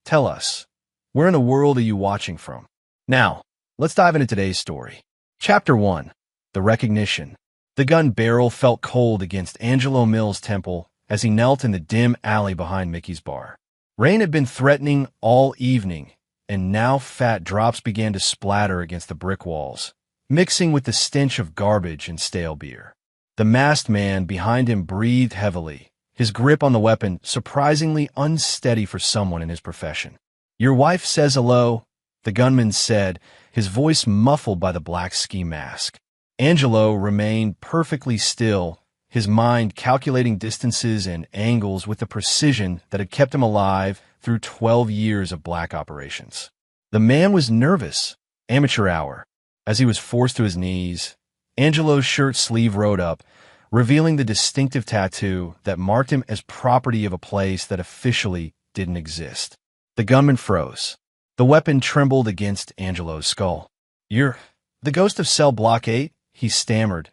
Tell us, where in the world are you watching from? Now, let's dive into today's story. Chapter 1. The Recognition. The gun barrel felt cold against Angelo Mills' temple as he knelt in the dim alley behind Mickey's bar. Rain had been threatening all evening, and now fat drops began to splatter against the brick walls, mixing with the stench of garbage and stale beer. The masked man behind him breathed heavily, his grip on the weapon surprisingly unsteady for someone in his profession. "Your wife says hello," the gunman said, his voice muffled by the black ski mask. Angelo remained perfectly still, his mind calculating distances and angles with the precision that had kept him alive through 12 years of black operations. The man was nervous. Amateur hour. As he was forced to his knees, Angelo's shirt sleeve rode up, revealing the distinctive tattoo that marked him as property of a place that officially didn't exist. The gunman froze. The weapon trembled against Angelo's skull. "You're the ghost of Cell Block 8?" he stammered,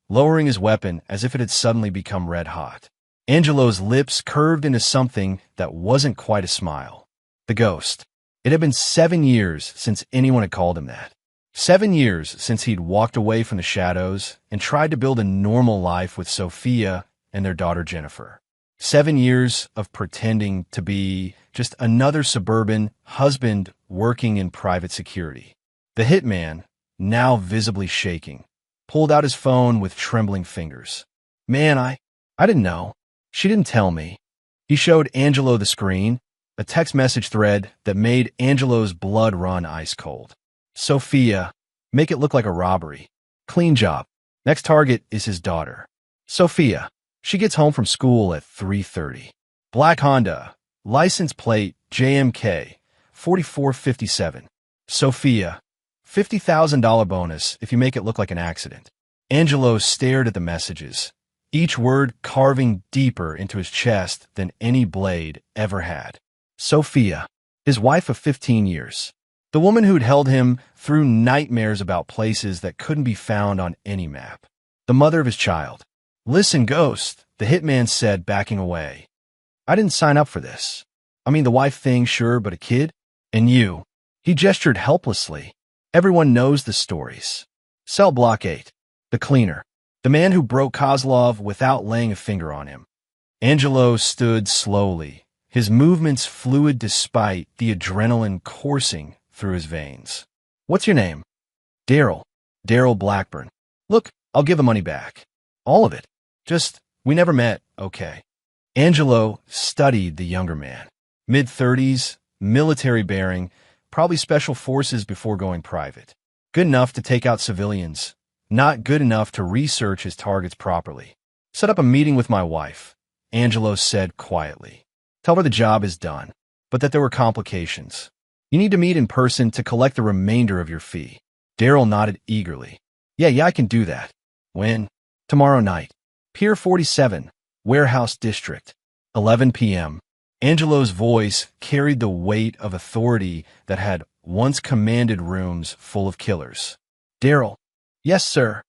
lowering his weapon as if it had suddenly become red hot. Angelo's lips curved into something that wasn't quite a smile. The ghost. It had been 7 years since anyone had called him that. 7 years since he'd walked away from the shadows and tried to build a normal life with Sophia and their daughter Jennifer. 7 years of pretending to be just another suburban husband working in private security. The hitman, now visibly shaking, pulled out his phone with trembling fingers. "Man, I didn't know. She didn't tell me." He showed Angelo the screen, a text message thread that made Angelo's blood run ice cold. "Sophia, make it look like a robbery. Clean job. Next target is his daughter. Sophia, she gets home from school at 3:30. Black Honda, license plate JMK 4457. Sophia, $50,000 bonus if you make it look like an accident." Angelo stared at the messages, each word carving deeper into his chest than any blade ever had. Sophia, his wife of 15 years. The woman who'd held him through nightmares about places that couldn't be found on any map. The mother of his child. "Listen, Ghost," the hitman said, backing away. "I didn't sign up for this. I mean, the wife thing, sure, but a kid? And you." He gestured helplessly. "Everyone knows the stories. Cell Block 8. The cleaner. The man who broke Kozlov without laying a finger on him." Angelo stood slowly, his movements fluid despite the adrenaline coursing through his veins. "What's your name?" "Daryl. Daryl Blackburn." "Look, I'll give the money back. All of it. Just, we never met, okay?" Angelo studied the younger man. Mid-30s, military bearing, probably special forces before going private. Good enough to take out civilians, not good enough to research his targets properly. "Set up a meeting with my wife," Angelo said quietly. "Tell her the job is done, but that there were complications. You need to meet in person to collect the remainder of your fee." Daryl nodded eagerly. Yeah, I can do that." "When?" "Tomorrow night. Pier 47, Warehouse District, 11 p.m. Angelo's voice carried the weight of authority that had once commanded rooms full of killers. "Daryl." "Yes, sir."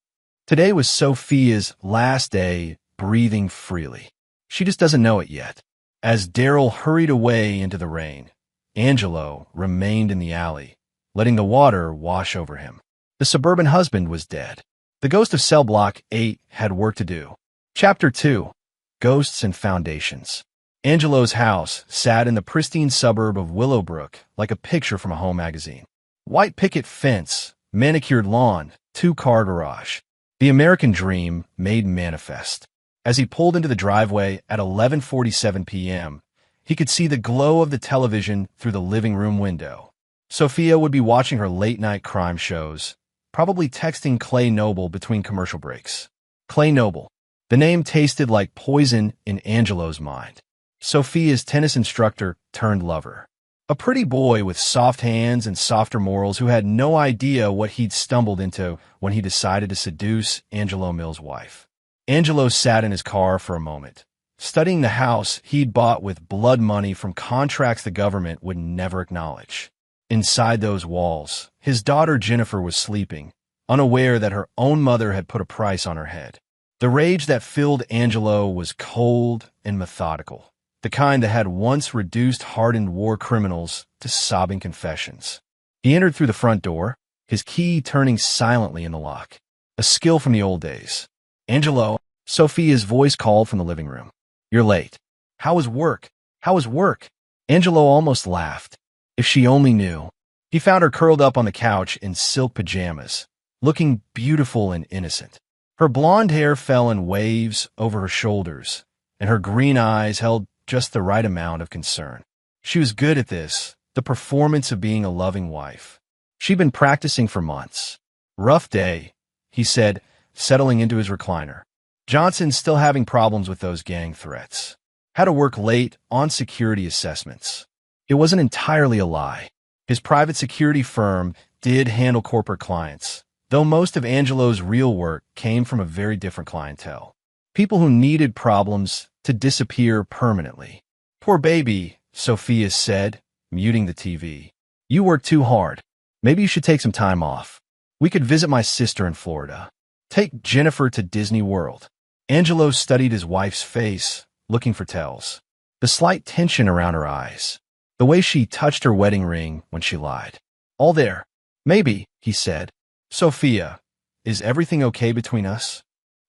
Today was Sophia's last day breathing freely. She just doesn't know it yet. As Daryl hurried away into the rain, Angelo remained in the alley, letting the water wash over him. The suburban husband was dead. The ghost of Cell Block 8 had work to do. Chapter 2. Ghosts and Foundations. Angelo's house sat in the pristine suburb of Willowbrook like a picture from a home magazine. White picket fence, manicured lawn, two-car garage. The American dream made manifest. As he pulled into the driveway at 11:47 p.m., he could see the glow of the television through the living room window. Sophia would be watching her late-night crime shows, probably texting Clay Noble between commercial breaks. Clay Noble. The name tasted like poison in Angelo's mind. Sophia's tennis instructor turned lover. A pretty boy with soft hands and softer morals who had no idea what he'd stumbled into when he decided to seduce Angelo Mills' wife. Angelo sat in his car for a moment, studying the house he'd bought with blood money from contracts the government would never acknowledge. Inside those walls, his daughter Jennifer was sleeping, unaware that her own mother had put a price on her head. The rage that filled Angelo was cold and methodical, the kind that had once reduced hardened war criminals to sobbing confessions. He entered through the front door, his key turning silently in the lock. A skill from the old days. "Angelo," Sophia's voice called from the living room. "You're late." "How is work? How is work?" Angelo almost laughed. If she only knew. He found her curled up on the couch in silk pajamas, looking beautiful and innocent. Her blonde hair fell in waves over her shoulders, and her green eyes held just the right amount of concern. She was good at this, the performance of being a loving wife. She'd been practicing for months. "Rough day," he said, settling into his recliner. "Johnson's still having problems with those gang threats. Had to work late on security assessments." It wasn't entirely a lie. His private security firm did handle corporate clients, though most of Angelo's real work came from a very different clientele. People who needed problems to disappear permanently. "Poor baby," Sophia said, muting the TV. "You work too hard. Maybe you should take some time off. We could visit my sister in Florida. Take Jennifer to Disney World." Angelo studied his wife's face, looking for tells. The slight tension around her eyes. The way she touched her wedding ring when she lied. "All there." "Maybe," he said. "Sophia, is everything okay between us?"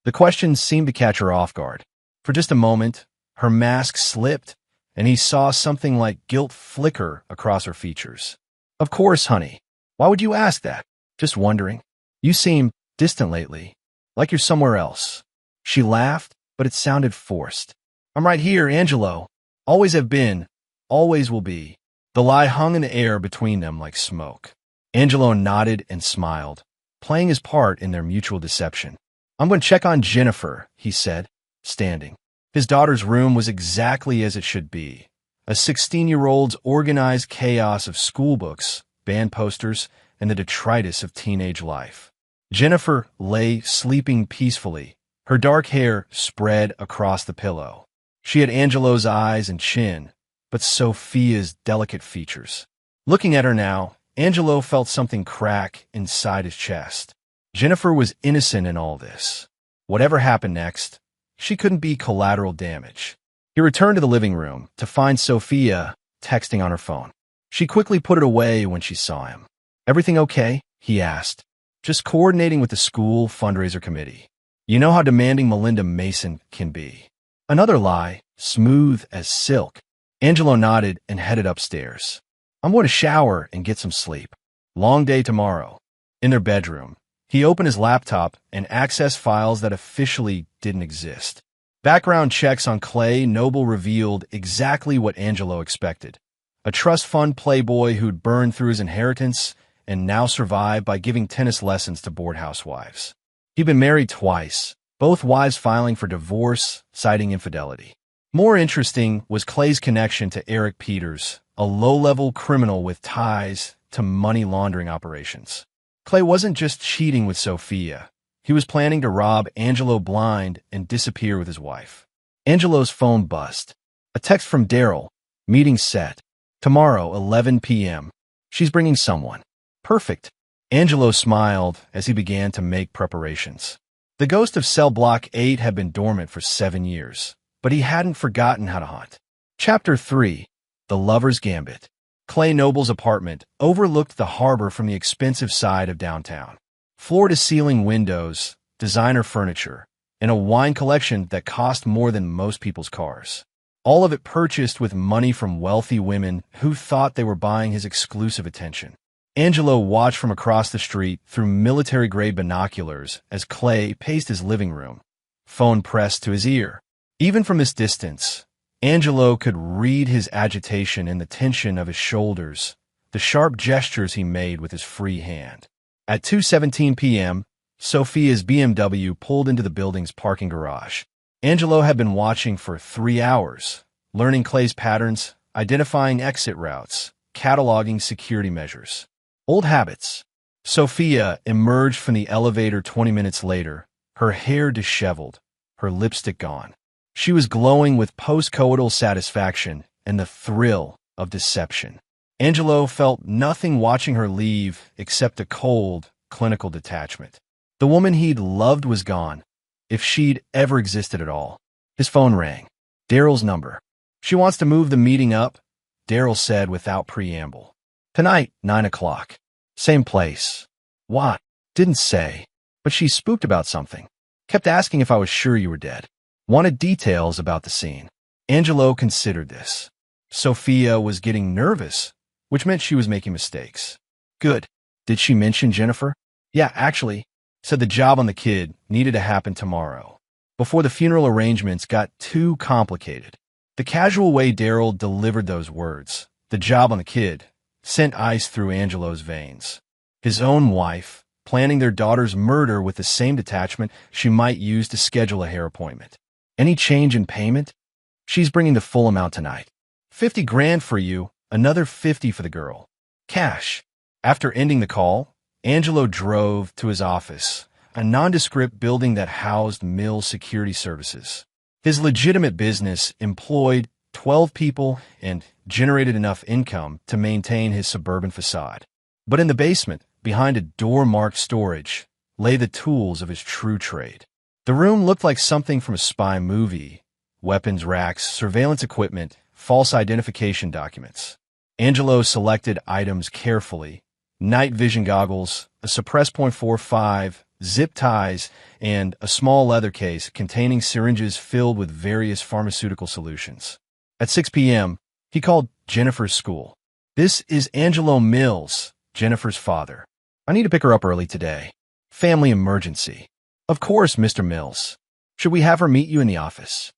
The question seemed to catch her off guard. For just a moment, her mask slipped, and he saw something like guilt flicker across her features. "Of course, honey. Why would you ask that?" "Just wondering. You seem distant lately, like you're somewhere else." She laughed, but it sounded forced. "I'm right here, Angelo. Always have been, always will be." The lie hung in the air between them like smoke. Angelo nodded and smiled, playing his part in their mutual deception. "I'm going to check on Jennifer," he said, standing. His daughter's room was exactly as it should be. A 16-year-old's organized chaos of school books, band posters, and the detritus of teenage life. Jennifer lay sleeping peacefully, her dark hair spread across the pillow. She had Angelo's eyes and chin, but Sophia's delicate features. Looking at her now, Angelo felt something crack inside his chest. Jennifer was innocent in all this. Whatever happened next, she couldn't be collateral damage. He returned to the living room to find Sophia texting on her phone. She quickly put it away when she saw him. "Everything okay?" he asked. "Just coordinating with the school fundraiser committee. You know how demanding Melinda Mason can be." Another lie, smooth as silk. Angelo nodded and headed upstairs. "I'm going to shower and get some sleep. Long day tomorrow." In their bedroom, he opened his laptop and accessed files that officially didn't exist. Background checks on Clay Noble revealed exactly what Angelo expected. A trust fund playboy who'd burned through his inheritance and now survived by giving tennis lessons to bored housewives. He'd been married twice, both wives filing for divorce, citing infidelity. More interesting was Clay's connection to Eric Peters, a low-level criminal with ties to money laundering operations. Clay wasn't just cheating with Sophia. He was planning to rob Angelo blind and disappear with his wife. Angelo's phone buzzed. A text from Daryl. "Meeting set. Tomorrow, 11 p.m. She's bringing someone." "Perfect." Angelo smiled as he began to make preparations. The ghost of Cell Block 8 had been dormant for 7 years, but he hadn't forgotten how to hunt. Chapter 3. The Lover's Gambit. Clay Noble's apartment overlooked the harbor from the expensive side of downtown. Floor-to-ceiling windows, designer furniture, and a wine collection that cost more than most people's cars. All of it purchased with money from wealthy women who thought they were buying his exclusive attention. Angelo watched from across the street through military-grade binoculars as Clay paced his living room, phone pressed to his ear. Even from this distance, Angelo could read his agitation in the tension of his shoulders, the sharp gestures he made with his free hand. At 2:17 p.m., Sophia's BMW pulled into the building's parking garage. Angelo had been watching for 3 hours, learning Clay's patterns, identifying exit routes, cataloging security measures. Old habits. Sophia emerged from the elevator 20 minutes later, her hair disheveled, her lipstick gone. She was glowing with post-coital satisfaction and the thrill of deception. Angelo felt nothing watching her leave except a cold, clinical detachment. The woman he'd loved was gone, if she'd ever existed at all. His phone rang. Daryl's number. She wants to move the meeting up, Daryl said without preamble. Tonight, 9 o'clock. Same place. What? Didn't say. But she spooked about something. Kept asking if I was sure you were dead. Wanted details about the scene. Angelo considered this. Sophia was getting nervous, which meant she was making mistakes. Good. Did she mention Jennifer? Yeah, actually, said the job on the kid needed to happen tomorrow, before the funeral arrangements got too complicated. The casual way Daryl delivered those words, the job on the kid, sent ice through Angelo's veins. His own wife, planning their daughter's murder with the same detachment she might use to schedule a hair appointment. Any change in payment? She's bringing the full amount tonight. 50 grand for you, another 50 for the girl. Cash. After ending the call, Angelo drove to his office, a nondescript building that housed Mills Security Services. His legitimate business employed 12 people and generated enough income to maintain his suburban facade. But in the basement, behind a door-marked storage, lay the tools of his true trade. The room looked like something from a spy movie: weapons racks, surveillance equipment, false identification documents. Angelo selected items carefully: night vision goggles, a suppress .45, zip ties, and a small leather case containing syringes filled with various pharmaceutical solutions. At 6 p.m., he called Jennifer's school. This is Angelo Mills, Jennifer's father. I need to pick her up early today. Family emergency. Of course, Mr. Mills. Should we have her meet you in the office?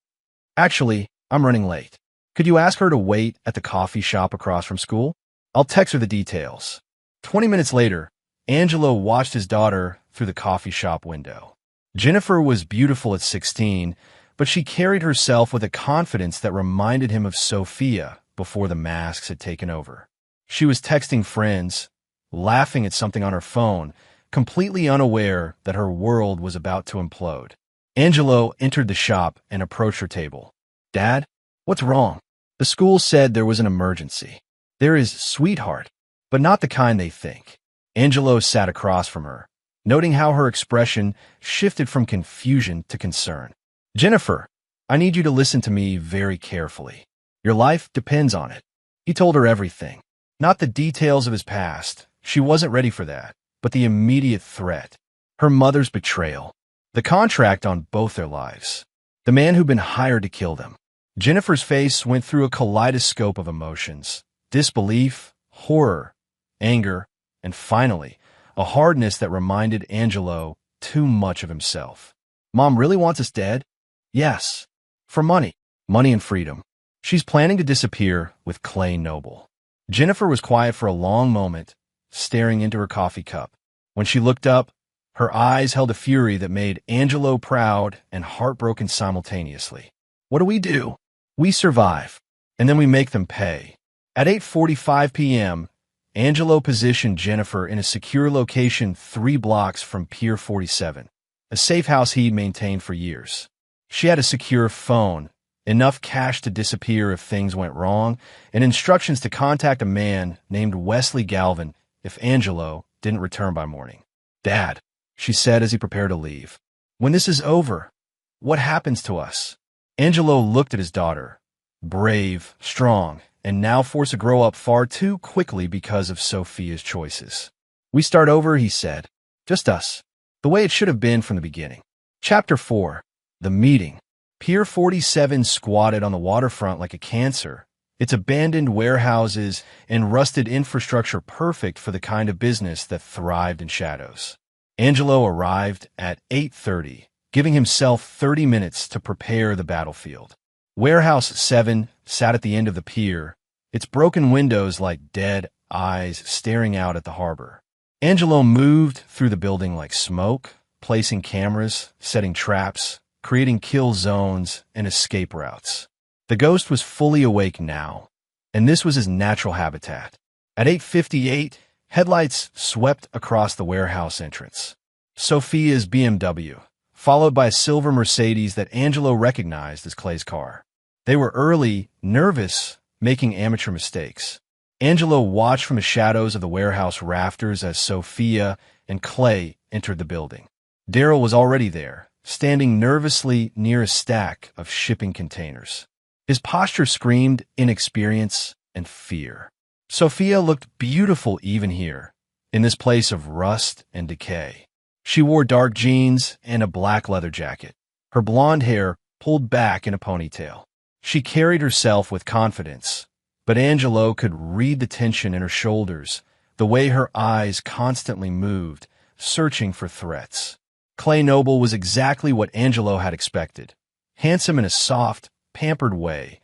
Actually, I'm running late. Could you ask her to wait at the coffee shop across from school? I'll text her the details. 20 minutes later, Angelo watched his daughter through the coffee shop window. Jennifer was beautiful at 16, but she carried herself with a confidence that reminded him of Sophia before the masks had taken over. She was texting friends, laughing at something on her phone, completely unaware that her world was about to implode. Angelo entered the shop and approached her table. Dad, what's wrong? The school said there was an emergency. There is, sweetheart, but not the kind they think. Angelo sat across from her, noting how her expression shifted from confusion to concern. Jennifer, I need you to listen to me very carefully. Your life depends on it. He told her everything. Not the details of his past. She wasn't ready for that. But the immediate threat. Her mother's betrayal. The contract on both their lives. The man who'd been hired to kill them. Jennifer's face went through a kaleidoscope of emotions. Disbelief, horror, anger, and finally, a hardness that reminded Angelo too much of himself. Mom really wants us dead? Yes. For money. Money and freedom. She's planning to disappear with Clay Noble. Jennifer was quiet for a long moment, staring into her coffee cup. When she looked up, her eyes held a fury that made Angelo proud and heartbroken simultaneously. What do? We survive, and then we make them pay. At 8:45 p.m., Angelo positioned Jennifer in a secure location 3 blocks from Pier 47, a safe house he'd maintained for years. She had a secure phone, enough cash to disappear if things went wrong, and instructions to contact a man named Wesley Galvin if Angelo didn't return by morning. Dad, she said as he prepared to leave, when this is over, what happens to us? Angelo looked at his daughter, brave, strong, and now forced to grow up far too quickly because of Sophia's choices. We start over, he said. Just us. The way it should have been from the beginning. Chapter 4. The Meeting. Pier 47 squatted on the waterfront like a cancer, its abandoned warehouses and rusted infrastructure perfect for the kind of business that thrived in shadows. Angelo arrived at 8:30, giving himself 30 minutes to prepare the battlefield. Warehouse 7 sat at the end of the pier, its broken windows like dead eyes staring out at the harbor. Angelo moved through the building like smoke, placing cameras, setting traps, creating kill zones and escape routes. The ghost was fully awake now, and this was his natural habitat. At 8:58, headlights swept across the warehouse entrance. Sophia's BMW, followed by a silver Mercedes that Angelo recognized as Clay's car. They were early, nervous, making amateur mistakes. Angelo watched from the shadows of the warehouse rafters as Sophia and Clay entered the building. Daryl was already there, standing nervously near a stack of shipping containers. His posture screamed inexperience and fear. Sophia looked beautiful even here, in this place of rust and decay. She wore dark jeans and a black leather jacket, her blonde hair pulled back in a ponytail. She carried herself with confidence, but Angelo could read the tension in her shoulders, the way her eyes constantly moved, searching for threats. Clay Noble was exactly what Angelo had expected. Handsome in a soft, pampered way,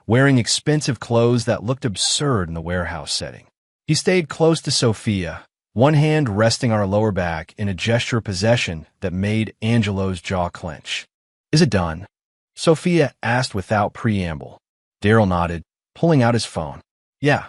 wearing expensive clothes that looked absurd in the warehouse setting. He stayed close to Sophia, one hand resting on her lower back in a gesture of possession that made Angelo's jaw clench. "Is it done?" Sophia asked without preamble. Daryl nodded, pulling out his phone. "Yeah,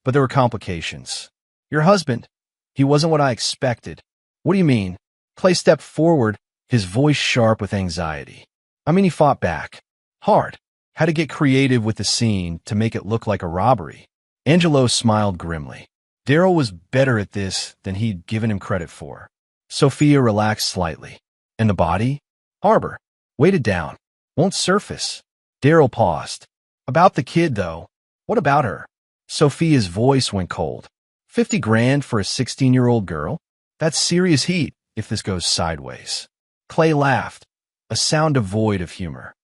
but there were complications. Your husband, he wasn't what I expected." "What do you mean?" Clay stepped forward, his voice sharp with anxiety. "I mean, he fought back. Hard. Had to get creative with the scene to make it look like a robbery." Angelo smiled grimly. Daryl was better at this than he'd given him credit for. Sophia relaxed slightly. "And the body?" "Harbor. Weighted down. Won't surface." Daryl paused. "About the kid, though. What about her?" Sophia's voice went cold. 50 grand for a 16-year-old girl? That's serious heat if this goes sideways." Clay laughed, a sound devoid of humor.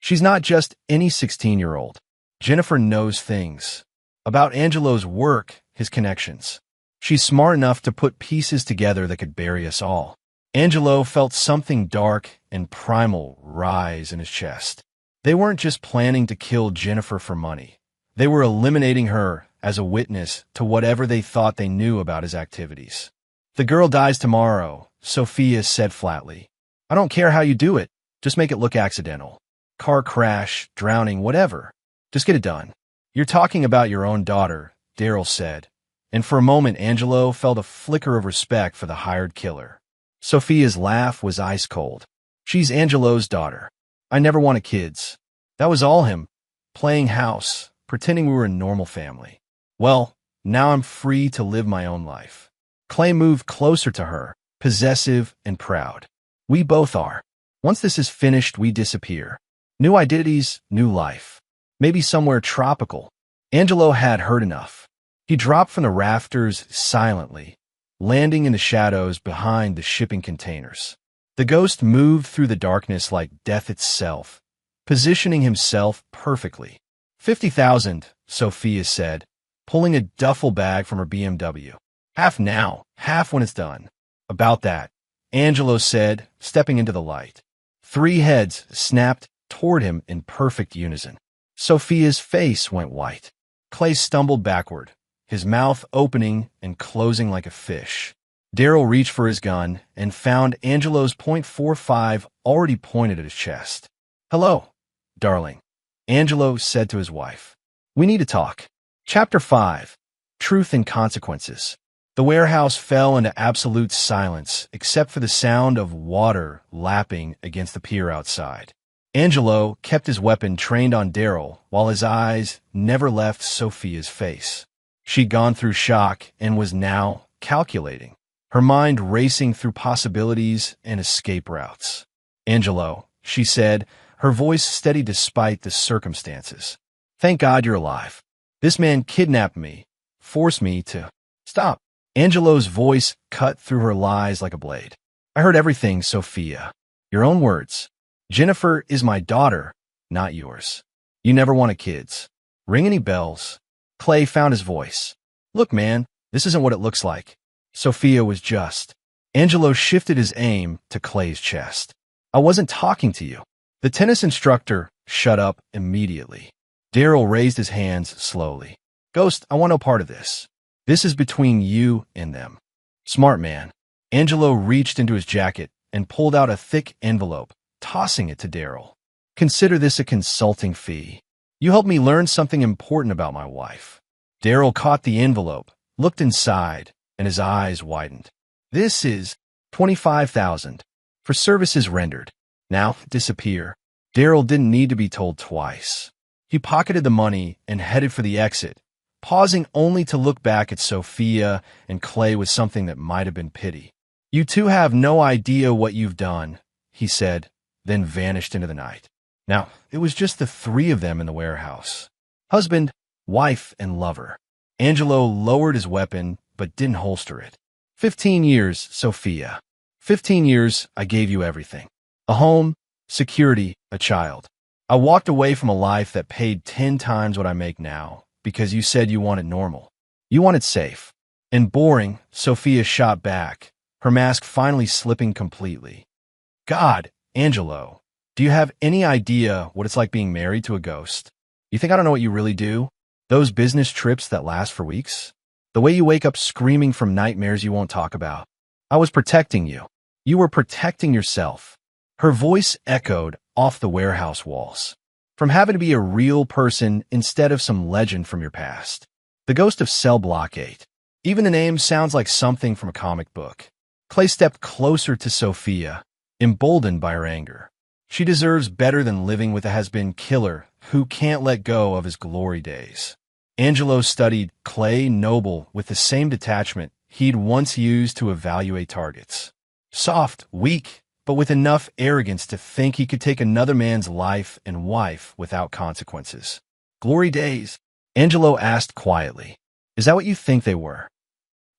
"She's not just any 16-year-old. Jennifer knows things. About Angelo's work, his connections. She's smart enough to put pieces together that could bury us all." Angelo felt something dark and primal rise in his chest. They weren't just planning to kill Jennifer for money. They were eliminating her as a witness to whatever they thought they knew about his activities. "The girl dies tomorrow," Sophia said flatly. "I don't care how you do it. Just make it look accidental. Car crash, drowning, whatever. Just get it done." "You're talking about your own daughter," Daryl said, and for a moment Angelo felt a flicker of respect for the hired killer. Sophia's laugh was ice cold. "She's Angelo's daughter. I never wanted kids. That was all him, playing house, pretending we were a normal family. Well, now I'm free to live my own life." Clay moved closer to her, possessive and proud. "We both are. Once this is finished, we disappear. New identities, new life. Maybe somewhere tropical." Angelo had heard enough. He dropped from the rafters silently, landing in the shadows behind the shipping containers. The ghost moved through the darkness like death itself, positioning himself perfectly. 50,000, Sophia said, pulling a duffel bag from her BMW. "Half now, half when it's done." "About that," Angelo said, stepping into the light. 3 heads snapped toward him in perfect unison. Sophia's face went white. Clay stumbled backward, his mouth opening and closing like a fish. Daryl reached for his gun and found Angelo's .45 already pointed at his chest. "Hello, darling," Angelo said to his wife. "We need to talk." Chapter 5. Truth and Consequences. The warehouse fell into absolute silence except for the sound of water lapping against the pier outside. Angelo kept his weapon trained on Daryl while his eyes never left Sophia's face. She'd gone through shock and was now calculating, her mind racing through possibilities and escape routes. "Angelo," she said, her voice steady despite the circumstances. "Thank God you're alive. This man kidnapped me, forced me to—" "Stop." Angelo's voice cut through her lies like a blade. "I heard everything, Sophia. Your own words. Jennifer is my daughter, not yours. You never wanted kids. Ring any bells?" Clay found his voice. "Look, man, this isn't what it looks like." Sophia was just. Angelo shifted his aim to Clay's chest. "I wasn't talking to you." The tennis instructor shut up immediately. Daryl raised his hands slowly. "Ghost, I want no part of this. This is between you and them." "Smart man." Angelo reached into his jacket and pulled out a thick envelope, tossing it to Daryl. "Consider this a consulting fee. You helped me learn something important about my wife." Daryl caught the envelope, looked inside, and his eyes widened. "This is 25,000 for services rendered. Now disappear." Daryl didn't need to be told twice. He pocketed the money and headed for the exit, pausing only to look back at Sophia and Clay with something that might have been pity. "You two have no idea what you've done," he said, then vanished into the night. Now, it was just the three of them in the warehouse. Husband, wife, and lover. Angelo lowered his weapon, but didn't holster it. 15 years, Sophia. 15 years, I gave you everything. A home, security, a child. I walked away from a life that paid 10 times what I make now because you said you wanted normal. You wanted safe. And boring, Sophia shot back, her mask finally slipping completely. God, Angelo, do you have any idea what it's like being married to a ghost? You think I don't know what you really do? Those business trips that last for weeks? The way you wake up screaming from nightmares you won't talk about. I was protecting you. You were protecting yourself. Her voice echoed off the warehouse walls. From having to be a real person instead of some legend from your past. The ghost of Cell Block 8. Even the name sounds like something from a comic book. Clay stepped closer to Sophia, emboldened by her anger. She deserves better than living with a has-been killer who can't let go of his glory days. Angelo studied Clay Noble with the same detachment he'd once used to evaluate targets. Soft, weak, but with enough arrogance to think he could take another man's life and wife without consequences. Glory days? Angelo asked quietly. Is that what you think they were?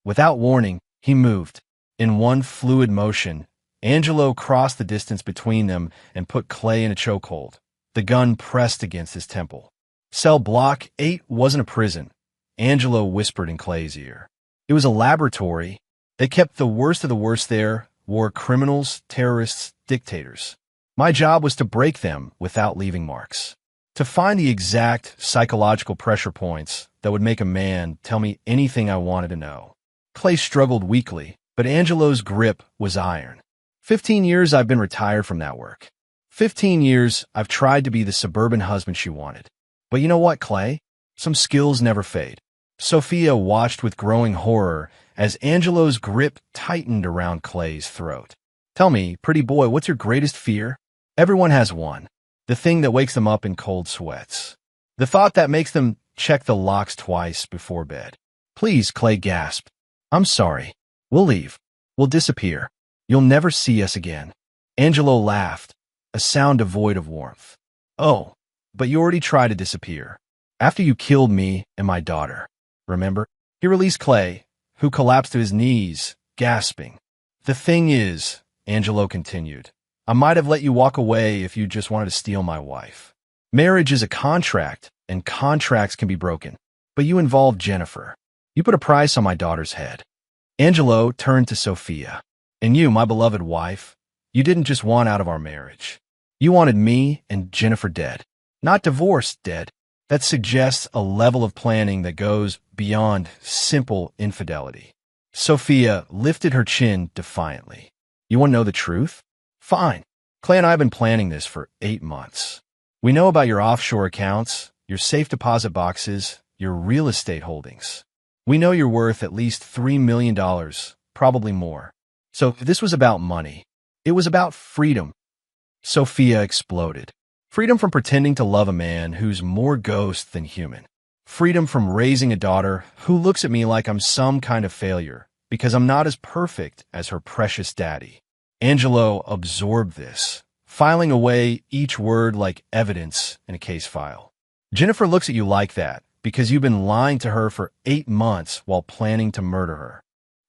Without warning, he moved. In one fluid motion, Angelo crossed the distance between them and put Clay in a chokehold. The gun pressed against his temple. Cell Block 8 wasn't a prison, Angelo whispered in Clay's ear. It was a laboratory. They kept the worst of the worst there, war criminals, terrorists, dictators. My job was to break them without leaving marks. To find the exact psychological pressure points that would make a man tell me anything I wanted to know. Clay struggled weakly, but Angelo's grip was iron. 15 years I've been retired from that work. 15 years I've tried to be the suburban husband she wanted. But you know what, Clay? Some skills never fade. Sophia watched with growing horror as Angelo's grip tightened around Clay's throat. Tell me, pretty boy, what's your greatest fear? Everyone has one. The thing that wakes them up in cold sweats. The thought that makes them check the locks twice before bed. Please, Clay gasped. I'm sorry. We'll leave. We'll disappear. You'll never see us again. Angelo laughed, a sound devoid of warmth. Oh, but you already tried to disappear. After you killed me and my daughter. Remember? He released Clay, who collapsed to his knees, gasping. The thing is, Angelo continued, I might have let you walk away if you just wanted to steal my wife. Marriage is a contract, and contracts can be broken. But you involved Jennifer. You put a price on my daughter's head. Angelo turned to Sophia. And you, my beloved wife, you didn't just want out of our marriage. You wanted me and Jennifer dead. Not divorced, dead. That suggests a level of planning that goes beyond simple infidelity. Sophia lifted her chin defiantly. You want to know the truth? Fine. Clay and I have been planning this for 8 months. We know about your offshore accounts, your safe deposit boxes, your real estate holdings. We know you're worth at least $3 million, probably more. So this was about money. It was about freedom. Sophia exploded. Freedom from pretending to love a man who's more ghost than human. Freedom from raising a daughter who looks at me like I'm some kind of failure because I'm not as perfect as her precious daddy. Angelo absorbed this, filing away each word like evidence in a case file. Jennifer looks at you like that because you've been lying to her for 8 months while planning to murder her.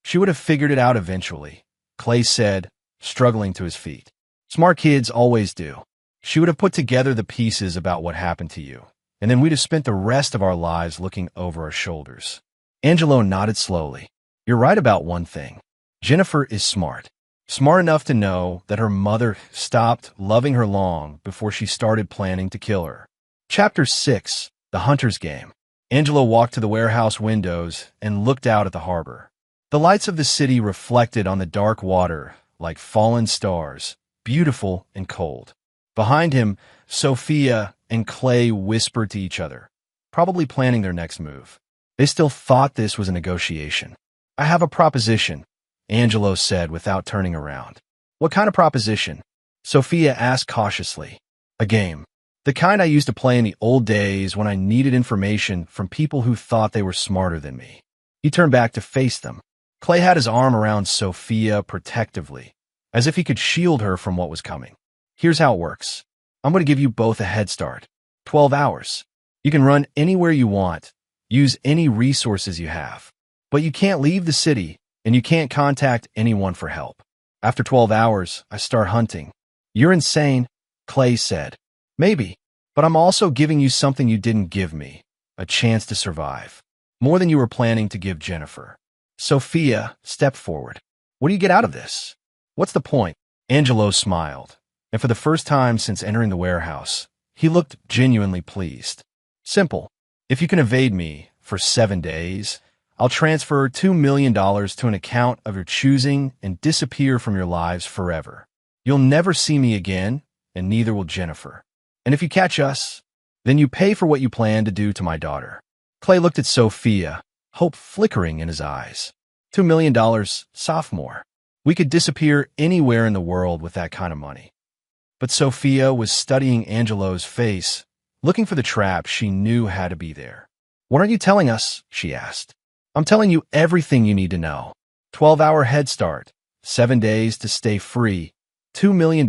She would have figured it out eventually, Clay said, struggling to his feet. Smart kids always do. She would have put together the pieces about what happened to you, and then we'd have spent the rest of our lives looking over our shoulders. Angelo nodded slowly. You're right about one thing. Jennifer is smart. Smart enough to know that her mother stopped loving her long before she started planning to kill her. Chapter 6, The Hunter's Game. Angelo walked to the warehouse windows and looked out at the harbor. The lights of the city reflected on the dark water like fallen stars, beautiful and cold. Behind him, Sophia and Clay whispered to each other, probably planning their next move. They still thought this was a negotiation. I have a proposition, Angelo said without turning around. What kind of proposition? Sophia asked cautiously. A game. The kind I used to play in the old days when I needed information from people who thought they were smarter than me. He turned back to face them. Clay had his arm around Sophia protectively, as if he could shield her from what was coming. Here's how it works. I'm going to give you both a head start. 12 hours. You can run anywhere you want, use any resources you have. But you can't leave the city, and you can't contact anyone for help. After 12 hours, I start hunting. You're insane, Clay said. Maybe, but I'm also giving you something you didn't give me, a chance to survive. More than you were planning to give Jennifer. Sophia stepped forward. What do you get out of this? What's the point? Angelo smiled, and for the first time since entering the warehouse, he looked genuinely pleased. Simple. If you can evade me for 7 days, I'll transfer $2 million to an account of your choosing and disappear from your lives forever. You'll never see me again, and neither will Jennifer. And if you catch us, then you pay for what you plan to do to my daughter. Clay looked at Sophia, hope flickering in his eyes. $2 million, sophomore. We could disappear anywhere in the world with that kind of money. But Sophia was studying Angelo's face, looking for the trap she knew had to be there. What aren't you telling us? She asked. I'm telling you everything you need to know. 12-hour head start, 7 days to stay free, $2 million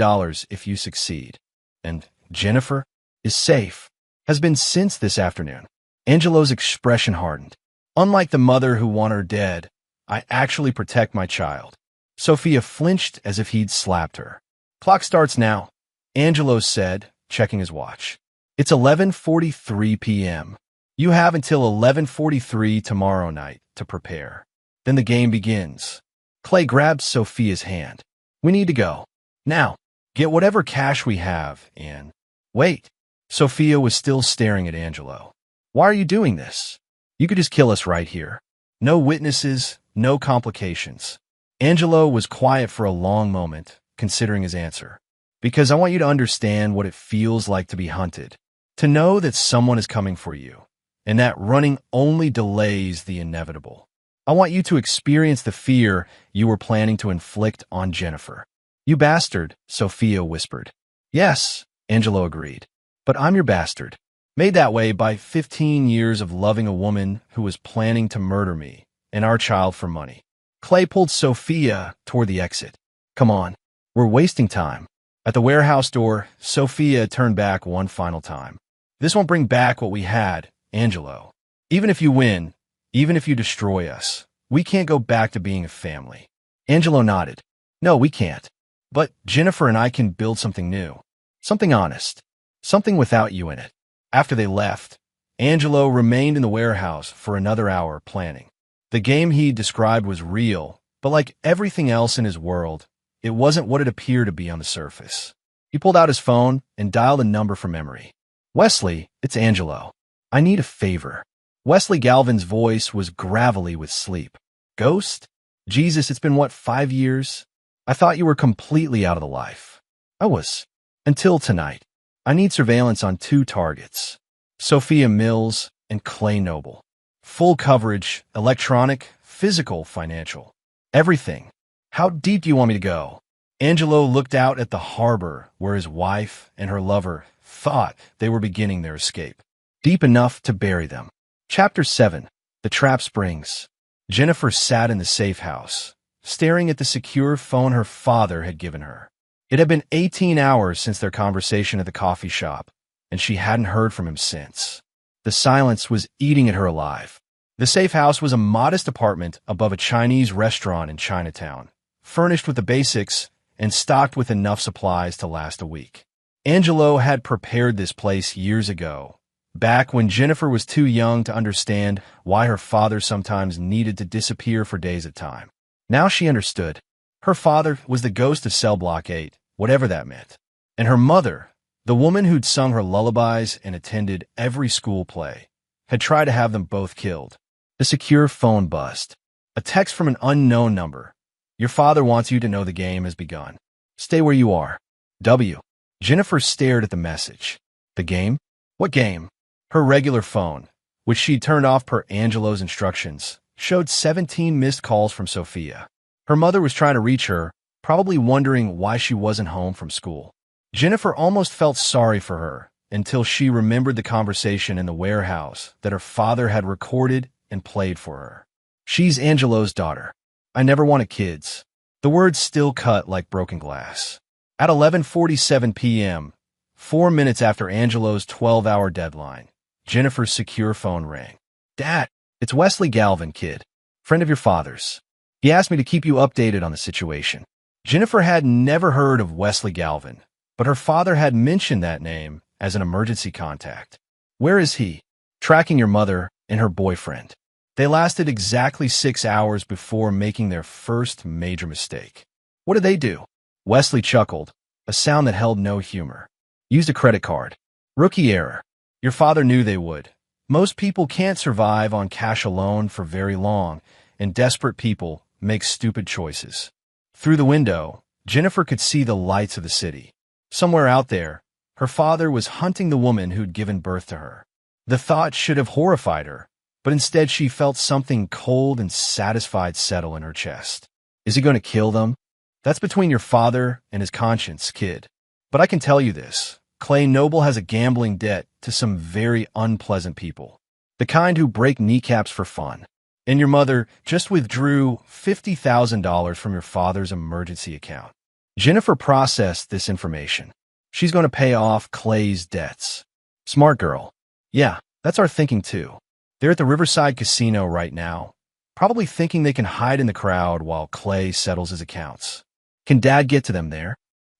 if you succeed. And Jennifer is safe, has been since this afternoon. Angelo's expression hardened. Unlike the mother who wanted her dead, I actually protect my child. Sophia flinched as if he'd slapped her. Clock starts now, Angelo said, checking his watch. It's 11:43 p.m. You have until 11:43 tomorrow night to prepare. Then the game begins. Clay grabbed Sophia's hand. We need to go. Now, get whatever cash we have and... Wait. Sophia was still staring at Angelo. Why are you doing this? You could just kill us right here. No witnesses, no complications. Angelo was quiet for a long moment, considering his answer. Because I want you to understand what it feels like to be hunted. To know that someone is coming for you, and that running only delays the inevitable. I want you to experience the fear you were planning to inflict on Jennifer. You bastard, Sophia whispered. Yes, Angelo agreed. But I'm your bastard. Made that way by 15 years of loving a woman who was planning to murder me and our child for money. Clay pulled Sophia toward the exit. Come on, we're wasting time. At the warehouse door, Sophia turned back one final time. This won't bring back what we had, Angelo. Even if you win, even if you destroy us, we can't go back to being a family. Angelo nodded. No, we can't. But Jennifer and I can build something new. Something honest. Something without you in it. After they left, Angelo remained in the warehouse for another hour planning. The game he described was real, but like everything else in his world, it wasn't what it appeared to be on the surface. He pulled out his phone and dialed a number from memory. Wesley, it's Angelo. I need a favor. Wesley Galvin's voice was gravelly with sleep. Ghost? Jesus, it's been 5 years? I thought you were completely out of the life. I was. Until tonight. I need surveillance on 2 targets. Sophia Mills and Clay Noble. Full coverage, electronic, physical, financial. Everything. How deep do you want me to go? Angelo looked out at the harbor where his wife and her lover thought they were beginning their escape. Deep enough to bury them. Chapter 7. The Trap Springs. Jennifer sat in the safe house, staring at the secure phone her father had given her. It had been 18 hours since their conversation at the coffee shop, and she hadn't heard from him since. The silence was eating at her alive. The safe house was a modest apartment above a Chinese restaurant in Chinatown, furnished with the basics and stocked with enough supplies to last a week. Angelo had prepared this place years ago, back when Jennifer was too young to understand why her father sometimes needed to disappear for days at a time. Now she understood. Her father was the ghost of Cell Block 8, whatever that meant. And her mother, the woman who'd sung her lullabies and attended every school play, had tried to have them both killed. The secure phone buzzed. A text from an unknown number. Your father wants you to know the game has begun. Stay where you are. W. Jennifer stared at the message. The game? What game? Her regular phone, which she'd turned off per Angelo's instructions, showed 17 missed calls from Sophia. Her mother was trying to reach her, probably wondering why she wasn't home from school. Jennifer almost felt sorry for her until she remembered the conversation in the warehouse that her father had recorded and played for her. She's Angelo's daughter. I never wanted kids. The words still cut like broken glass. At 11:47 p.m., 4 minutes after Angelo's 12-hour deadline, Jennifer's secure phone rang. "Dad, it's Wesley Galvin, kid. Friend of your father's. He asked me to keep you updated on the situation." Jennifer had never heard of Wesley Galvin, but her father had mentioned that name as an emergency contact. "Where is he?" "Tracking your mother and her boyfriend." They lasted exactly 6 hours before making their first major mistake. "What did they do?" Wesley chuckled, a sound that held no humor. "Used a credit card. Rookie error. Your father knew they would. Most people can't survive on cash alone for very long, and desperate people make stupid choices." Through the window, Jennifer could see the lights of the city. Somewhere out there, her father was hunting the woman who'd given birth to her. The thought should have horrified her, but instead she felt something cold and satisfied settle in her chest. Is he going to kill them? That's between your father and his conscience, kid. But I can tell you this. Clay Noble has a gambling debt to some very unpleasant people. The kind who break kneecaps for fun. And your mother just withdrew $50,000 from your father's emergency account. Jennifer processed this information. She's going to pay off Clay's debts. Smart girl. Yeah, that's our thinking too. They're at the Riverside Casino right now, probably thinking they can hide in the crowd while Clay settles his accounts. Can Dad get to them there?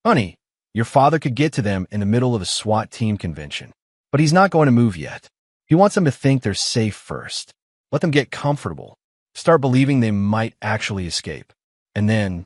Honey, your father could get to them in the middle of a SWAT team convention, but he's not going to move yet. He wants them to think they're safe first. Let them get comfortable. Start believing they might actually escape. And then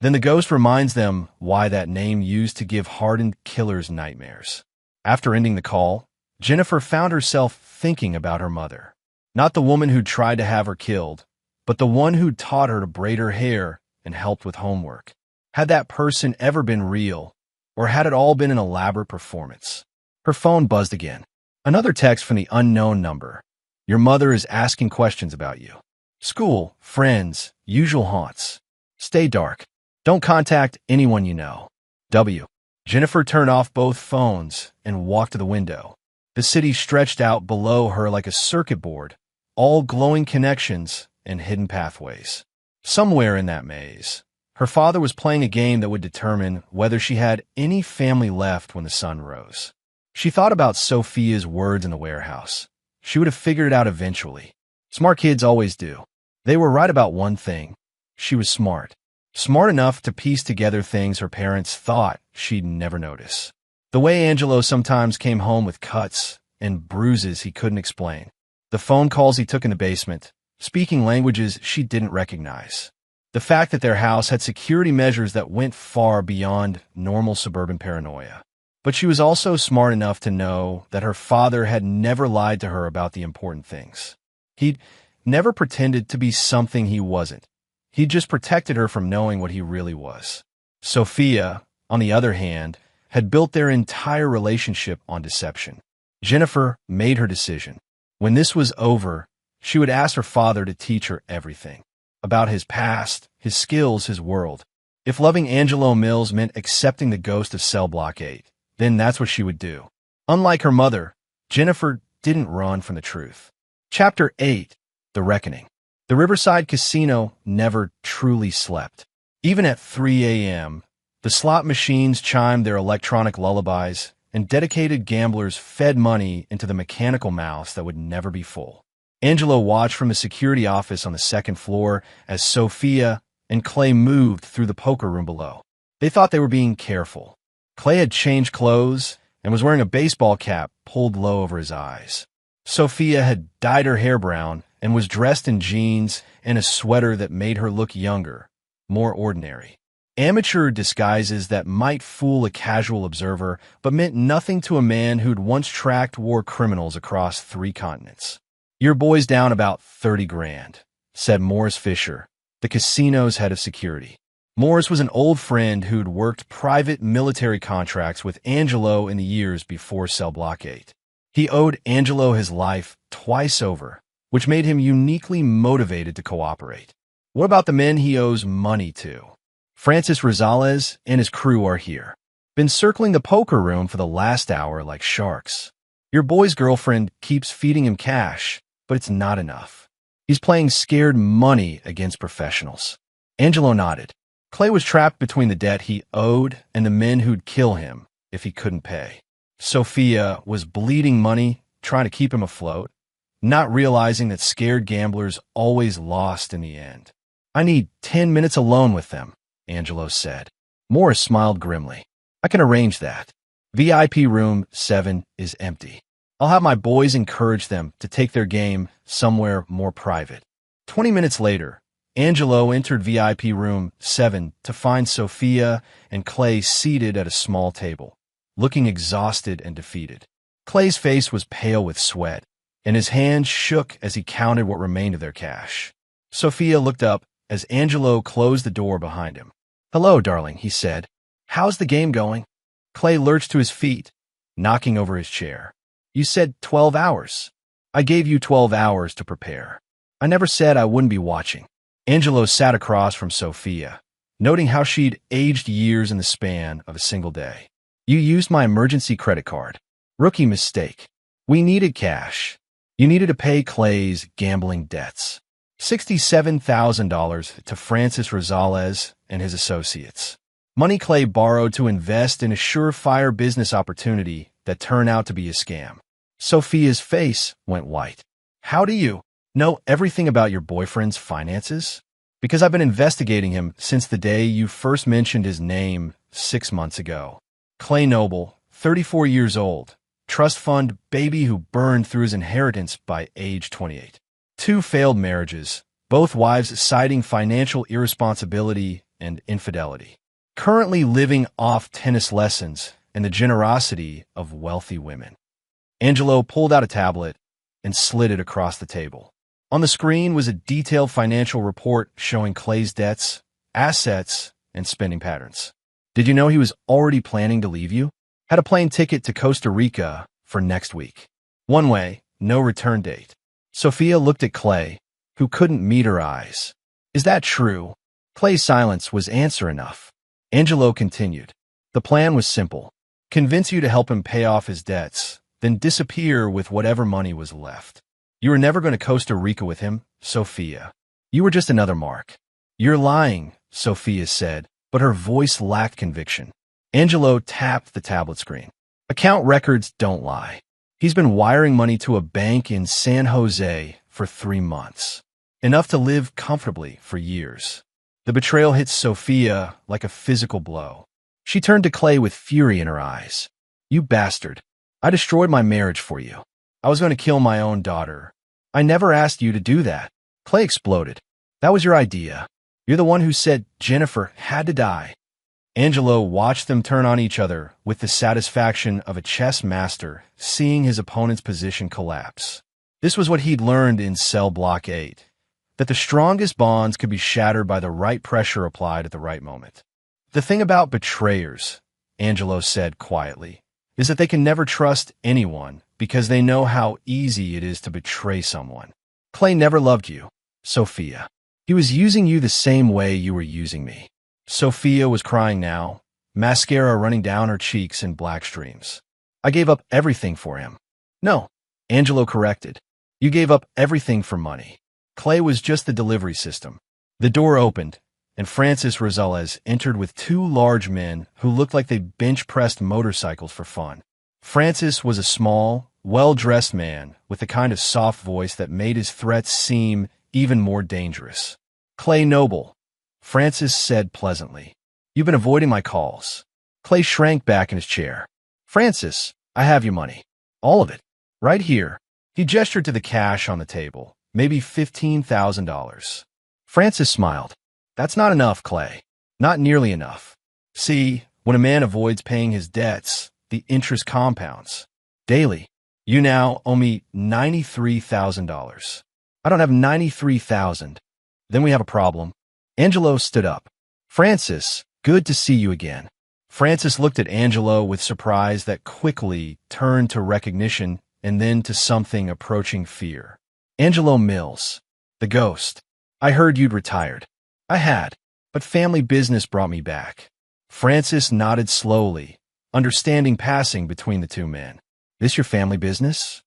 the ghost reminds them why that name used to give hardened killers nightmares. After ending the call, Jennifer found herself thinking about her mother. Not the woman who'd tried to have her killed, but the one who'd taught her to braid her hair and helped with homework. Had that person ever been real, or had it all been an elaborate performance? Her phone buzzed again. Another text from the unknown number. Your mother is asking questions about you. School, friends, usual haunts. Stay dark. Don't contact anyone you know. W. Jennifer turned off both phones and walked to the window. The city stretched out below her like a circuit board, all glowing connections and hidden pathways. Somewhere in that maze, her father was playing a game that would determine whether she had any family left when the sun rose. She thought about Sophia's words in the warehouse. She would have figured it out eventually. Smart kids always do. They were right about one thing. She was smart. Smart enough to piece together things her parents thought she'd never notice. The way Angelo sometimes came home with cuts and bruises he couldn't explain. The phone calls he took in the basement, speaking languages she didn't recognize. The fact that their house had security measures that went far beyond normal suburban paranoia. But she was also smart enough to know that her father had never lied to her about the important things. He'd never pretended to be something he wasn't. He just protected her from knowing what he really was. Sophia, on the other hand, had built their entire relationship on deception. Jennifer made her decision. When this was over, she would ask her father to teach her everything. About his past, his skills, his world. If loving Angelo Mills meant accepting the ghost of Cell Block 8, then that's what she would do. Unlike her mother, Jennifer didn't run from the truth. Chapter 8. The Reckoning. The Riverside Casino never truly slept. Even at 3 a.m., the slot machines chimed their electronic lullabies, and dedicated gamblers fed money into the mechanical mouths that would never be full. Angelo watched from a security office on the second floor as Sophia and Clay moved through the poker room below. They thought they were being careful. Clay had changed clothes and was wearing a baseball cap pulled low over his eyes. Sophia had dyed her hair brown and was dressed in jeans and a sweater that made her look younger, more ordinary. Amateur disguises that might fool a casual observer, but meant nothing to a man who'd once tracked war criminals across 3 continents. Your boy's down about 30 grand, said Morris Fisher, the casino's head of security. Morris was an old friend who'd worked private military contracts with Angelo in the years before Cell Block 8. He owed Angelo his life twice over, which made him uniquely motivated to cooperate. What about the men he owes money to? Francis Rosales and his crew are here. Been circling the poker room for the last hour like sharks. Your boy's girlfriend keeps feeding him cash, but it's not enough. He's playing scared money against professionals. Angelo nodded. Clay was trapped between the debt he owed and the men who'd kill him if he couldn't pay. Sophia was bleeding money, trying to keep him afloat, not realizing that scared gamblers always lost in the end. "I need 10 minutes alone with them," Angelo said. Morris smiled grimly. "I can arrange that. VIP room 7 is empty. I'll have my boys encourage them to take their game somewhere more private." 20 minutes later, Angelo entered VIP room 7 to find Sophia and Clay seated at a small table, looking exhausted and defeated. Clay's face was pale with sweat, and his hands shook as he counted what remained of their cash. Sophia looked up as Angelo closed the door behind him. "Hello, darling," he said. "How's the game going?" Clay lurched to his feet, knocking over his chair. "You said 12 hours. I gave you 12 hours to prepare. I never said I wouldn't be watching." Angelo sat across from Sophia, noting how she'd aged years in the span of a single day. "You used my emergency credit card. Rookie mistake. We needed cash. You needed to pay Clay's gambling debts. $67,000 to Francis Rosales and his associates. Money Clay borrowed to invest in a surefire business opportunity that turned out to be a scam." Sophia's face went white. "How do you know everything about your boyfriend's finances?" "Because I've been investigating him since the day you first mentioned his name 6 months ago. Clay Noble, 34 years old, trust fund baby who burned through his inheritance by age 28. 2 failed marriages, both wives citing financial irresponsibility and infidelity. Currently living off tennis lessons and the generosity of wealthy women." Angelo pulled out a tablet and slid it across the table. On the screen was a detailed financial report showing Clay's debts, assets, and spending patterns. "Did you know he was already planning to leave you? Had a plane ticket to Costa Rica for next week. One way, no return date." Sophia looked at Clay, who couldn't meet her eyes. "Is that true?" Clay's silence was answer enough. Angelo continued. "The plan was simple. Convince you to help him pay off his debts, then disappear with whatever money was left. You were never going to Costa Rica with him, Sophia. You were just another mark." "You're lying," Sophia said, but her voice lacked conviction. Angelo tapped the tablet screen. "Account records don't lie. He's been wiring money to a bank in San Jose for 3 months. Enough to live comfortably for years." The betrayal hit Sophia like a physical blow. She turned to Clay with fury in her eyes. "You bastard. I destroyed my marriage for you. I was going to kill my own daughter. I never asked you to do that." Clay exploded. "That was your idea. You're the one who said Jennifer had to die." Angelo watched them turn on each other with the satisfaction of a chess master seeing his opponent's position collapse. This was what he'd learned in Cell Block 8, that the strongest bonds could be shattered by the right pressure applied at the right moment. "The thing about betrayers," Angelo said quietly, "is that they can never trust anyone because they know how easy it is to betray someone. Clay never loved you, Sophia. He was using you the same way you were using me." Sophia was crying now, mascara running down her cheeks in black streams. "I gave up everything for him." "No," Angelo corrected. "You gave up everything for money. Clay was just the delivery system." The door opened, and Francis Rosales entered with 2 large men who looked like they bench-pressed motorcycles for fun. Francis was a small, well-dressed man with the kind of soft voice that made his threats seem even more dangerous. "Clay Noble," Francis said pleasantly. "You've been avoiding my calls." Clay shrank back in his chair. "Francis, I have your money. All of it. Right here." He gestured to the cash on the table, maybe $15,000. Francis smiled. "That's not enough, Clay. Not nearly enough. See, when a man avoids paying his debts, the interest compounds. Daily. You now owe me $93,000. I don't have $93,000. Then we have a problem." Angelo stood up. "Francis, good to see you again." Francis looked at Angelo with surprise that quickly turned to recognition and then to something approaching fear. "Angelo Mills, the ghost. I heard you'd retired." "I had, but family business brought me back." Francis nodded slowly, understanding passing between the 2 men. "This your family business?"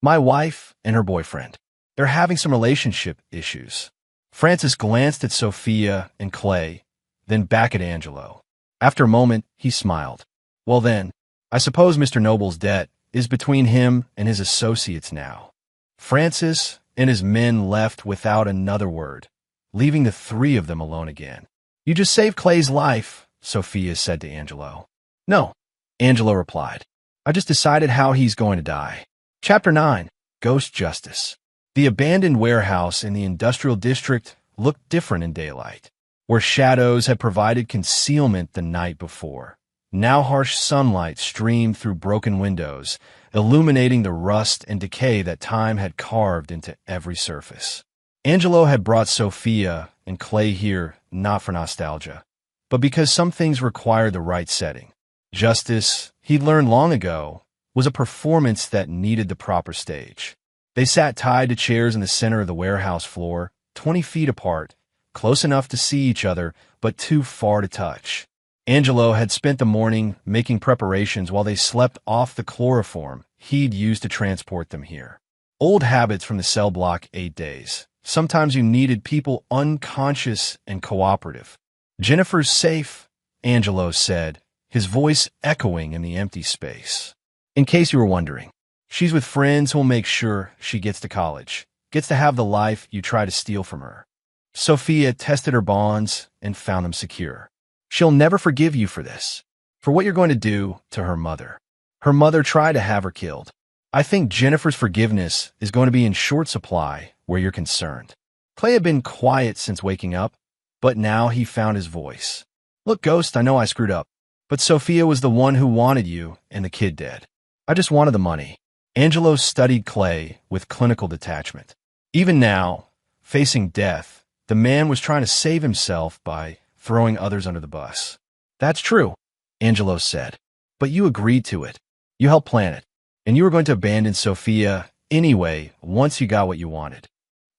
"My wife and her boyfriend. They're having some relationship issues." Francis glanced at Sophia and Clay, then back at Angelo. After a moment, he smiled. "Well then, I suppose Mr. Noble's debt is between him and his associates now. Francis and his men left without another word, leaving the three of them alone again. You just saved Clay's life, Sophia said to Angelo. No, Angelo replied. I just decided how he's going to die. Chapter 9, Ghost Justice. The abandoned warehouse in the industrial district looked different in daylight. Where shadows had provided concealment the night before, now harsh sunlight streamed through broken windows, illuminating the rust and decay that time had carved into every surface. Angelo had brought Sophia and Clay here not for nostalgia, but because some things required the right setting. Justice, he'd learned long ago, was a performance that needed the proper stage. They sat tied to chairs in the center of the warehouse floor, 20 feet apart, close enough to see each other, but too far to touch. Angelo had spent the morning making preparations while they slept off the chloroform he'd used to transport them here. Old habits from the cell block 8 days. Sometimes you needed people unconscious and cooperative. Jennifer's safe, Angelo said, his voice echoing in the empty space. In case you were wondering, she's with friends who'll make sure she gets to college, gets to have the life you try to steal from her. Sophia tested her bonds and found them secure. She'll never forgive you for this, for what you're going to do to her mother. Her mother tried to have her killed. I think Jennifer's forgiveness is going to be in short supply where you're concerned. Clay had been quiet since waking up, but now he found his voice. Look, Ghost, I know I screwed up, but Sophia was the one who wanted you and the kid dead. I just wanted the money. Angelo studied Clay with clinical detachment. Even now, facing death, the man was trying to save himself by throwing others under the bus. That's true, Angelo said. But you agreed to it. You helped plan it. And you were going to abandon Sophia anyway once you got what you wanted.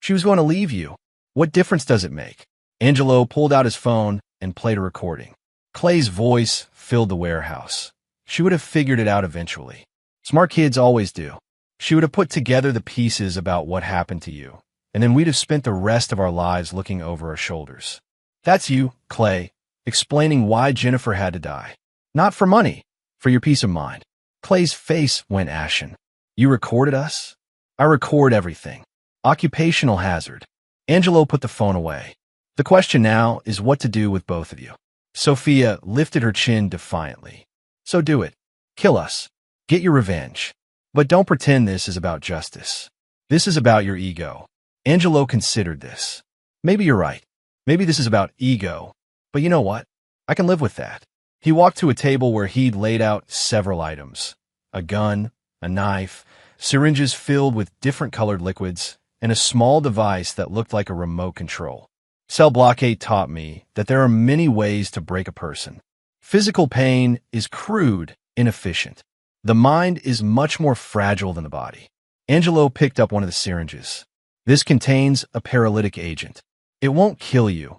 She was going to leave you. What difference does it make? Angelo pulled out his phone and played a recording. Clay's voice filled the warehouse. She would have figured it out eventually. Smart kids always do. She would have put together the pieces about what happened to you, and then we'd have spent the rest of our lives looking over our shoulders. That's you, Clay, explaining why Jennifer had to die. Not for money, for your peace of mind. Clay's face went ashen. You recorded us? I record everything. Occupational hazard. Angelo put the phone away. The question now is what to do with both of you. Sophia lifted her chin defiantly. So do it. Kill us. Get your revenge. But don't pretend this is about justice. This is about your ego. Angelo considered this. Maybe you're right. Maybe this is about ego. But you know what? I can live with that. He walked to a table where he'd laid out several items. A gun, a knife, syringes filled with different colored liquids, and a small device that looked like a remote control. Cell Block 8 taught me that there are many ways to break a person. Physical pain is crude, inefficient. The mind is much more fragile than the body. Angelo picked up one of the syringes. This contains a paralytic agent. It won't kill you,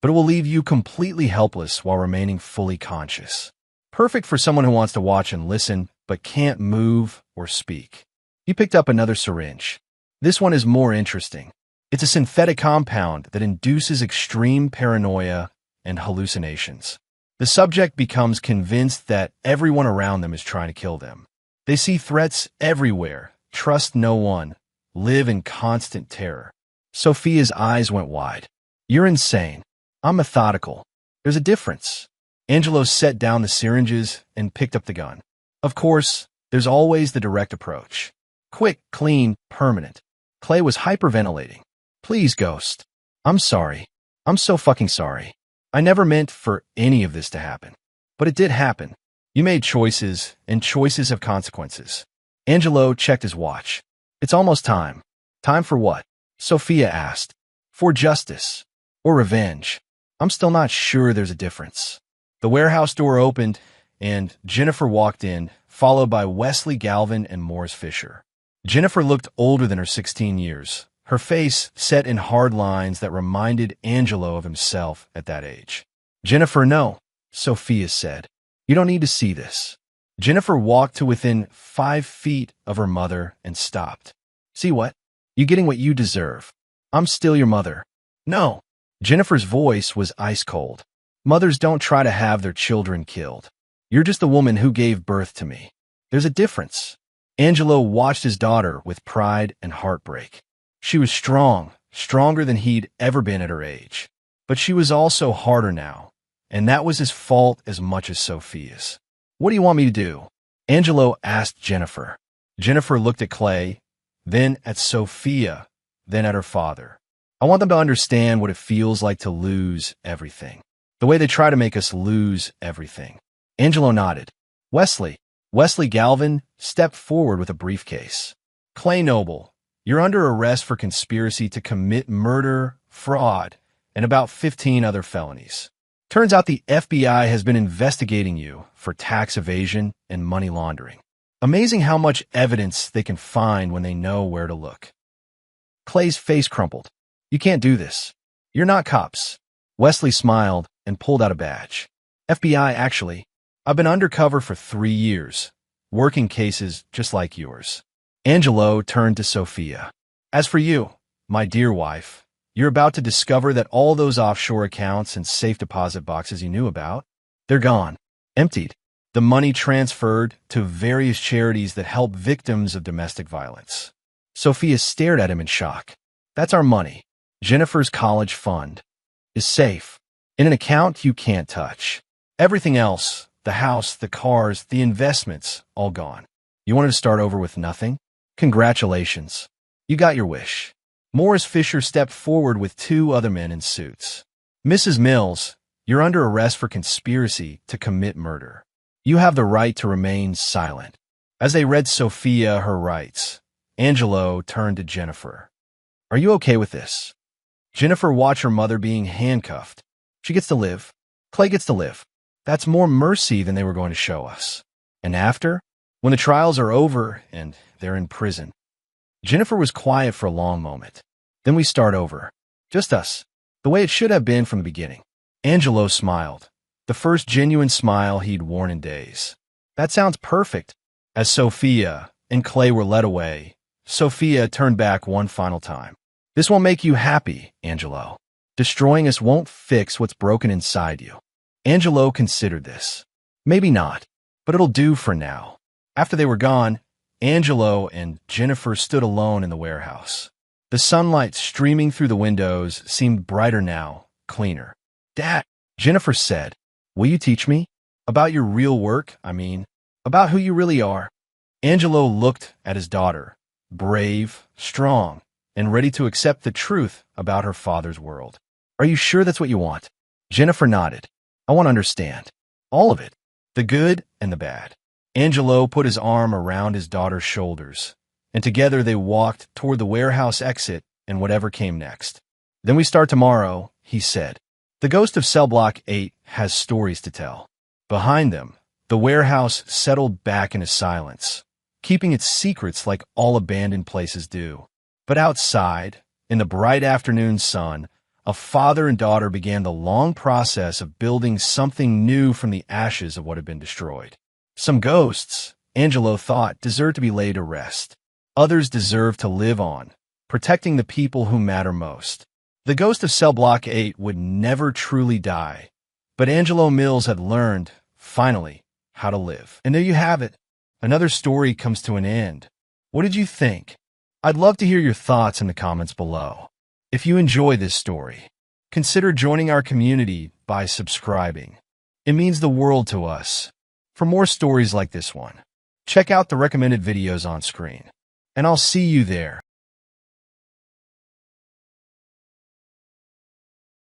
but it will leave you completely helpless while remaining fully conscious. Perfect for someone who wants to watch and listen, but can't move or speak. He picked up another syringe. This one is more interesting. It's a synthetic compound that induces extreme paranoia and hallucinations. The subject becomes convinced that everyone around them is trying to kill them. They see threats everywhere, trust no one, live in constant terror. Sophia's eyes went wide. You're insane. I'm methodical. There's a difference. Angelo set down the syringes and picked up the gun. Of course, there's always the direct approach. Quick, clean, permanent. Clay was hyperventilating. Please, Ghost. I'm sorry. I'm so fucking sorry. I never meant for any of this to happen. But it did happen. You made choices, and choices have consequences. Angelo checked his watch. It's almost time. Time for what? Sophia asked. For justice. Or revenge. I'm still not sure there's a difference. The warehouse door opened, and Jennifer walked in, followed by Wesley Galvin and Morris Fisher. Jennifer looked older than her 16 years, her face set in hard lines that reminded Angelo of himself at that age. Jennifer, no, Sophia said. You don't need to see this. Jennifer walked to within 5 feet of her mother and stopped. See what? You're getting what you deserve. I'm still your mother. No. Jennifer's voice was ice cold. Mothers don't try to have their children killed. You're just the woman who gave birth to me. There's a difference. Angelo watched his daughter with pride and heartbreak. She was strong, stronger than he'd ever been at her age. But she was also harder now, and that was his fault as much as Sophia's. What do you want me to do? Angelo asked Jennifer. Jennifer looked at Clay, then at Sophia, then at her father. I want them to understand what it feels like to lose everything. The way they try to make us lose everything. Angelo nodded. Wesley Galvin stepped forward with a briefcase. Clay Noble, you're under arrest for conspiracy to commit murder, fraud, and about 15 other felonies. Turns out the FBI has been investigating you for tax evasion and money laundering. Amazing how much evidence they can find when they know where to look. Clay's face crumpled. You can't do this. You're not cops. Wesley smiled and pulled out a badge. FBI, actually. I've been undercover for 3 years, working cases just like yours. Angelo turned to Sophia. As for you, my dear wife, you're about to discover that all those offshore accounts and safe deposit boxes you knew about, they're gone, emptied. The money transferred to various charities that help victims of domestic violence. Sophia stared at him in shock. That's our money. Jennifer's college fund is safe in an account you can't touch. Everything else, the house, the cars, the investments, all gone. You wanted to start over with nothing? Congratulations. You got your wish. Morris Fisher stepped forward with 2 other men in suits. Mrs. Mills, you're under arrest for conspiracy to commit murder. You have the right to remain silent. As they read Sophia her rights, Angelo turned to Jennifer. Are you okay with this? Jennifer watched her mother being handcuffed. She gets to live. Clay gets to live. That's more mercy than they were going to show us. And after, when the trials are over and they're in prison. Jennifer was quiet for a long moment. Then we start over. Just us. The way it should have been from the beginning. Angelo smiled. The first genuine smile he'd worn in days. That sounds perfect. As Sophia and Clay were led away, Sophia turned back one final time. This won't make you happy, Angelo. Destroying us won't fix what's broken inside you. Angelo considered this. Maybe not, but it'll do for now. After they were gone, Angelo and Jennifer stood alone in the warehouse. The sunlight streaming through the windows seemed brighter now, cleaner. Dad, Jennifer said, will you teach me? About your real work, I mean. About who you really are. Angelo looked at his daughter, brave, strong, and ready to accept the truth about her father's world. Are you sure that's what you want? Jennifer nodded. I want to understand. All of it. The good and the bad. Angelo put his arm around his daughter's shoulders, and together they walked toward the warehouse exit and whatever came next. Then we start tomorrow, he said. The ghost of Cell Block 8 has stories to tell. Behind them, the warehouse settled back into silence, keeping its secrets like all abandoned places do. But outside, in the bright afternoon sun, a father and daughter began the long process of building something new from the ashes of what had been destroyed. Some ghosts, Angelo thought, deserved to be laid to rest. Others deserved to live on, protecting the people who matter most. The ghost of Cell Block 8 would never truly die, but Angelo Mills had learned, finally, how to live. And there you have it. Another story comes to an end. What did you think? I'd love to hear your thoughts in the comments below. If you enjoy this story, consider joining our community by subscribing. It means the world to us. For more stories like this one, check out the recommended videos on screen, and I'll see you there.